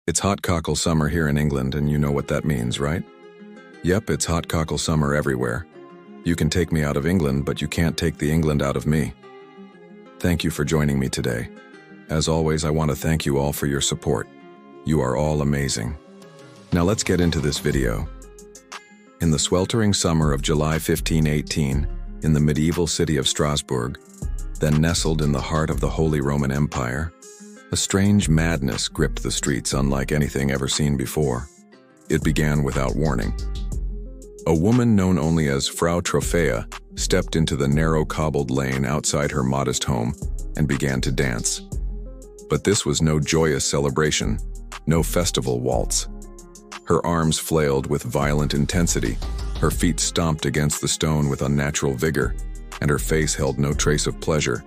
It's hot cockle summer here in England, and you know what that means, right? Yep, it's hot cockle summer everywhere. You can take me out of England, but you can't take the England out of me. Thank you for joining me today. As always, I want to thank you all for your support. You are all amazing. Now let's get into this video. In the sweltering summer of July 1518, in the medieval city of Strasbourg, then nestled in the heart of the Holy Roman Empire, a strange madness gripped the streets unlike anything ever seen before. It began without warning. A woman known only as Frau Trophäa stepped into the narrow cobbled lane outside her modest home and began to dance. But this was no joyous celebration, no festival waltz. Her arms flailed with violent intensity, her feet stomped against the stone with unnatural vigor, and her face held no trace of pleasure,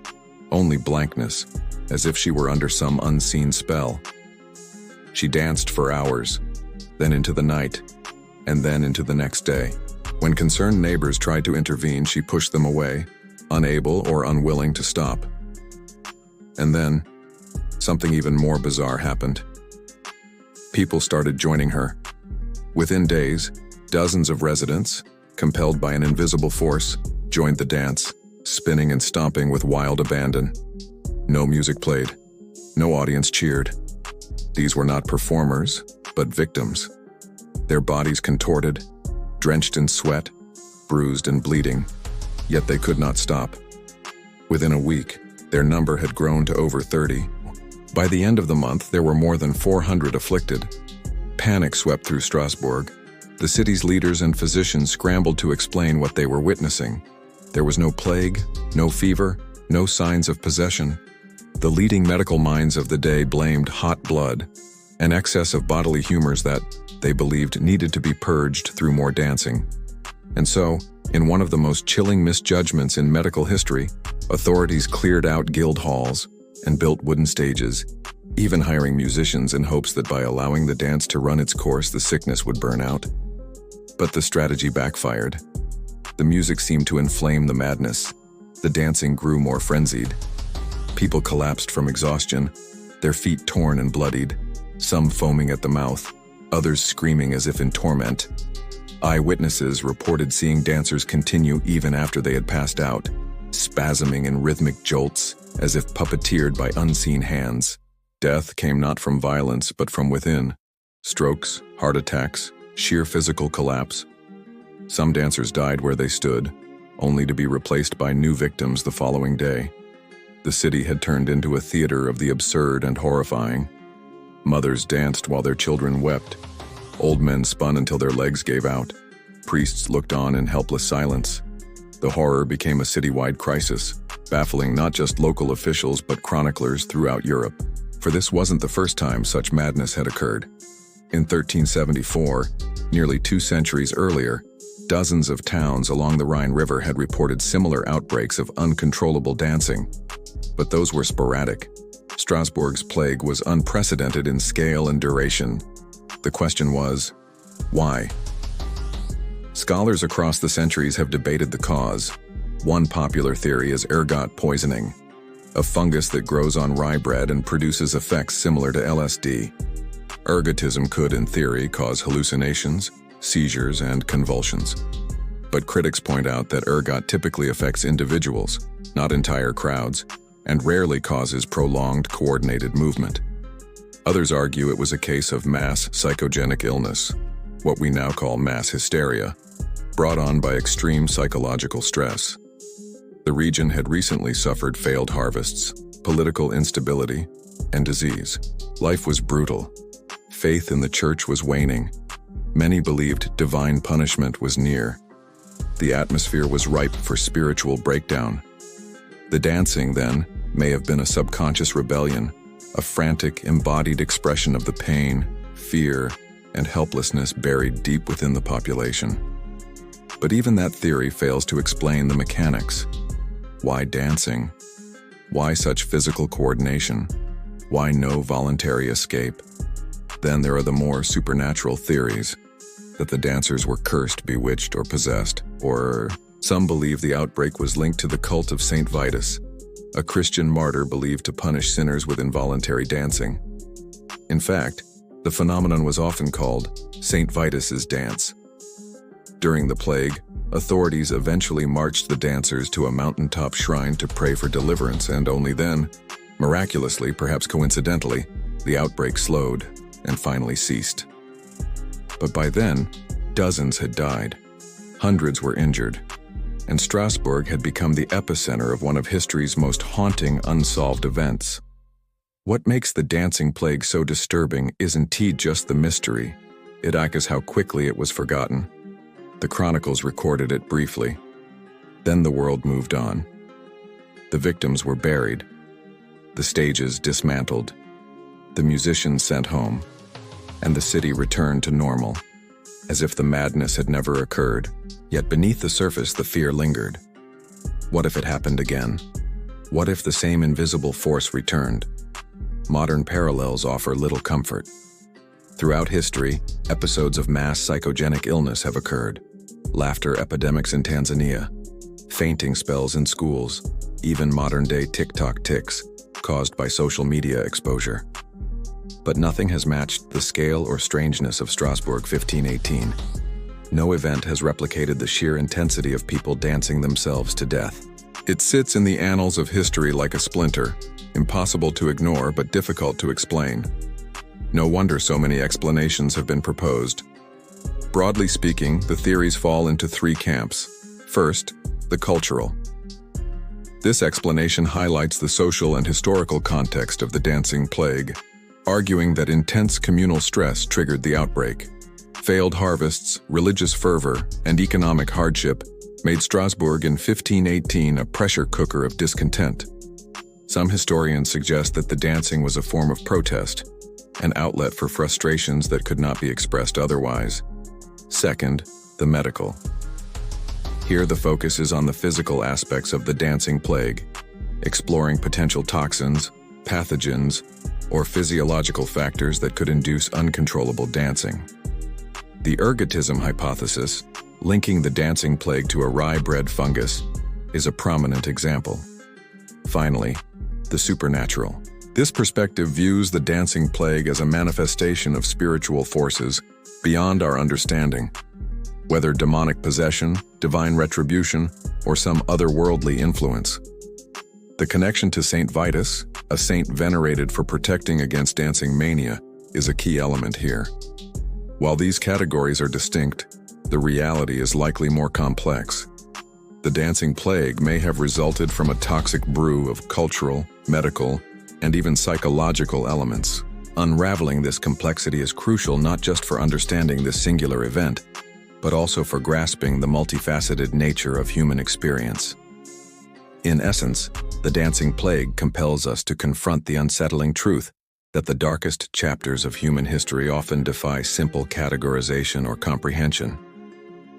only blankness, as if she were under some unseen spell. She danced for hours, then into the night, and then into the next day. When concerned neighbors tried to intervene, she pushed them away, unable or unwilling to stop. And then, something even more bizarre happened. People started joining her. Within days, dozens of residents, compelled by an invisible force, joined the dance, spinning and stomping with wild abandon. No music played. No audience cheered. These were not performers, but victims. Their bodies contorted, drenched in sweat, bruised and bleeding, yet they could not stop. Within a week, their number had grown to over 30. By the end of the month, there were more than 400 afflicted. Panic swept through Strasbourg. The city's leaders and physicians scrambled to explain what they were witnessing. There was no plague, no fever, no signs of possession. The leading medical minds of the day blamed hot blood, an excess of bodily humors that, they believed, needed to be purged through more dancing. And so, in one of the most chilling misjudgments in medical history, authorities cleared out guild halls and built wooden stages, even hiring musicians in hopes that by allowing the dance to run its course, the sickness would burn out. But the strategy backfired. The music seemed to inflame the madness. The dancing grew more frenzied. People collapsed from exhaustion, their feet torn and bloodied, some foaming at the mouth, others screaming as if in torment. Eyewitnesses reported seeing dancers continue even after they had passed out, spasming in rhythmic jolts as if puppeteered by unseen hands. Death came not from violence but from within. Strokes, heart attacks, sheer physical collapse. Some dancers died where they stood, only to be replaced by new victims the following day. The city had turned into a theater of the absurd and horrifying. Mothers danced while their children wept. Old men spun until their legs gave out. Priests looked on in helpless silence. The horror became a citywide crisis, baffling not just local officials but chroniclers throughout Europe. For this wasn't the first time such madness had occurred. In 1374, nearly 2 centuries earlier, dozens of towns along the Rhine River had reported similar outbreaks of uncontrollable dancing. But those were sporadic. Strasbourg's plague was unprecedented in scale and duration. The question was, why? Scholars across the centuries have debated the cause. One popular theory is ergot poisoning, a fungus that grows on rye bread and produces effects similar to LSD. Ergotism could, in theory, cause hallucinations, seizures, and convulsions. But critics point out that ergot typically affects individuals, not entire crowds, and rarely causes prolonged, coordinated movement. Others argue it was a case of mass psychogenic illness, what we now call mass hysteria, brought on by extreme psychological stress. The region had recently suffered failed harvests, political instability, and disease. Life was brutal. Faith in the church was waning. Many believed divine punishment was near. The atmosphere was ripe for spiritual breakdown. The dancing, then, may have been a subconscious rebellion, a frantic, embodied expression of the pain, fear, and helplessness buried deep within the population. But even that theory fails to explain the mechanics. Why dancing? Why such physical coordination? Why no voluntary escape? Then there are the more supernatural theories, that the dancers were cursed, bewitched, or possessed, or some believe the outbreak was linked to the cult of Saint Vitus, a Christian martyr believed to punish sinners with involuntary dancing. In fact, The phenomenon was often called St. Vitus's dance. During the plague, authorities eventually marched the dancers to a mountaintop shrine to pray for deliverance, and only then, miraculously, perhaps coincidentally, the outbreak slowed and finally ceased. But by then, dozens had died, hundreds were injured, and Strasbourg had become the epicenter of one of history's most haunting unsolved events. What makes the dancing plague so disturbing isn't just the mystery, it is how quickly it was forgotten. The chronicles recorded it briefly. Then the world moved on. The victims were buried, the stages dismantled, the musicians sent home, and the city returned to normal, as if the madness had never occurred. Yet beneath the surface the fear lingered. What if it happened again? What if the same invisible force returned? Modern parallels offer little comfort. Throughout history, episodes of mass psychogenic illness have occurred. Laughter epidemics in Tanzania, fainting spells in schools, even modern-day TikTok tics caused by social media exposure. But nothing has matched the scale or strangeness of Strasbourg 1518. No event has replicated the sheer intensity of people dancing themselves to death. It sits in the annals of history like a splinter, impossible to ignore but difficult to explain. No wonder so many explanations have been proposed. Broadly speaking, the theories fall into three camps. First, the cultural. This explanation highlights the social and historical context of the dancing plague, arguing that intense communal stress triggered the outbreak. Failed harvests, religious fervor, and economic hardship made Strasbourg in 1518 a pressure cooker of discontent. Some historians suggest that the dancing was a form of protest, an outlet for frustrations that could not be expressed otherwise. Second, the medical. Here the focus is on the physical aspects of the dancing plague, exploring potential toxins, pathogens, or physiological factors that could induce uncontrollable dancing. The ergotism hypothesis, linking the dancing plague to a rye-bred fungus, is a prominent example. Finally, the supernatural. This perspective views the dancing plague as a manifestation of spiritual forces beyond our understanding. Whether demonic possession, divine retribution, or some otherworldly influence. The connection to Saint Vitus, a saint venerated for protecting against dancing mania, is a key element here. While these categories are distinct, the reality is likely more complex. The dancing plague may have resulted from a toxic brew of cultural, medical, and even psychological elements. Unraveling this complexity is crucial not just for understanding this singular event, but also for grasping the multifaceted nature of human experience. In essence, the dancing plague compels us to confront the unsettling truth that the darkest chapters of human history often defy simple categorization or comprehension.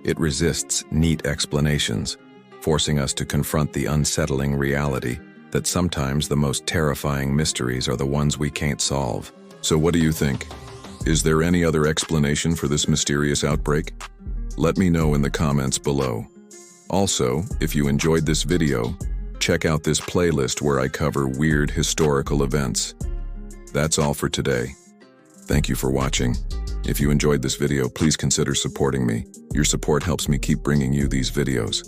It resists neat explanations, forcing us to confront the unsettling reality that sometimes the most terrifying mysteries are the ones we can't solve. So what do you think? Is there any other explanation for this mysterious outbreak? Let me know in the comments below. Also, if you enjoyed this video, check out this playlist where I cover weird historical events. That's all for today. Thank you for watching. If you enjoyed this video, please consider supporting me. Your support helps me keep bringing you these videos.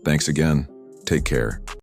Thanks again. Take care.